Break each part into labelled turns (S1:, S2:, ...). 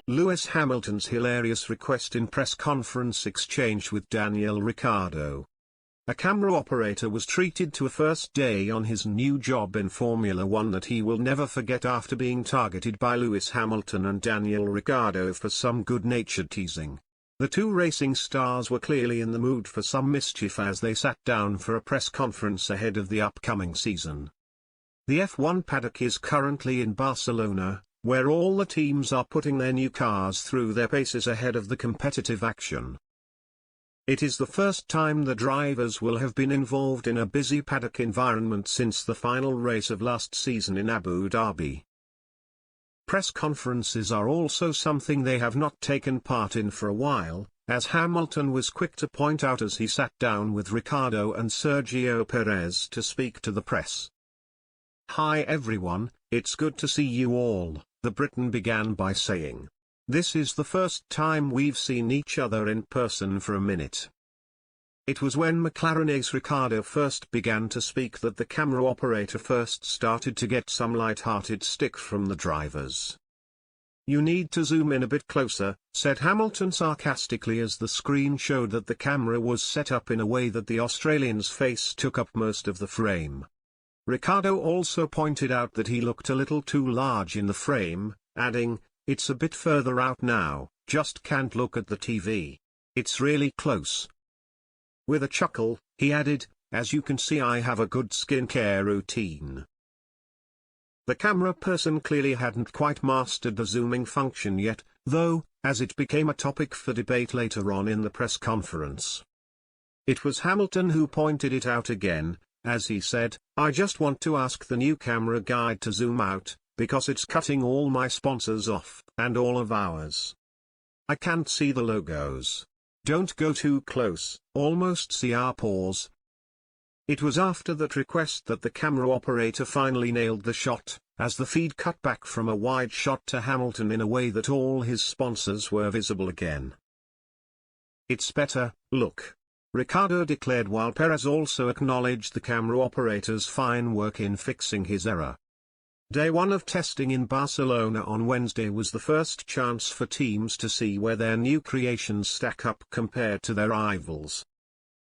S1: Lewis Hamilton's hilarious request in press conference exchange with Daniel Ricciardo. A camera operator was treated to a first day on his new job in Formula One that he will never forget after being targeted by Lewis Hamilton and Daniel Ricciardo for some good-natured teasing. The two racing stars were clearly in the mood for some mischief as they sat down for a press conference ahead of the upcoming season. The F1 paddock is currently in Barcelona, where all the teams are putting their new cars through their paces ahead of the competitive action. It is the first time the drivers will have been involved in a busy paddock environment since the final race of last season in Abu Dhabi. Press conferences are also something they have not taken part in for a while, as Hamilton was quick to point out as he sat down with Ricciardo and Sergio Perez to speak to the press. "Hi everyone, it's good to see you all," the Briton began by saying. "This is the first time we've seen each other in person for a minute." It was when McLaren's Ricciardo first began to speak that the camera operator first started to get some light-hearted stick from the drivers. "You need to zoom in a bit closer," said Hamilton sarcastically as the screen showed that the camera was set up in a way that the Australian's face took up most of the frame. Ricciardo also pointed out that he looked a little too large in the frame, adding, "It's a bit further out now, just can't look at the TV. It's really close." With a chuckle, he added, "As you can see, I have a good skincare routine." The camera person clearly hadn't quite mastered the zooming function yet, though, as it became a topic for debate later on in the press conference. It was Hamilton who pointed it out again, as he said, "I just want to ask the new camera guy to zoom out, because it's cutting all my sponsors off, and all of ours. I can't see the logos. Don't go too close, almost see our paws." It was after that request that the camera operator finally nailed the shot, as the feed cut back from a wide shot to Hamilton in a way that all his sponsors were visible again. "It's better, look," Ricciardo declared, while Perez also acknowledged the camera operator's fine work in fixing his error. Day one of testing in Barcelona on Wednesday was the first chance for teams to see where their new creations stack up compared to their rivals.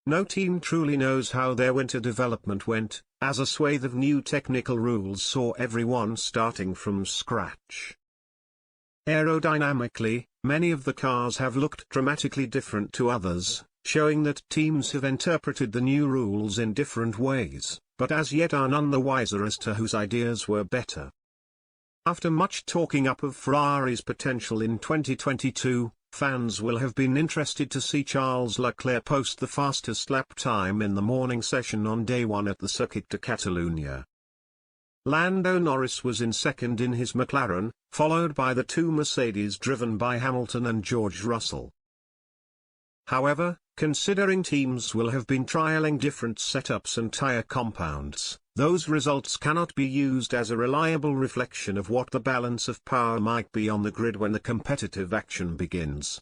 S1: No team truly knows how their winter development went, as a swathe of new technical rules saw everyone starting from scratch. Aerodynamically, many of the cars have looked dramatically different to others, showing that teams have interpreted the new rules in different ways, but as yet are none the wiser as to whose ideas were better. After much talking up of Ferrari's potential in 2022, fans will have been interested to see Charles Leclerc post the fastest lap time in the morning session on day one at the Circuit de Catalunya. Lando Norris was in second in his McLaren, followed by the two Mercedes driven by Hamilton and George Russell. However, considering teams will have been trialing different setups and tyre compounds, those results cannot be used as a reliable reflection of what the balance of power might be on the grid when the competitive action begins.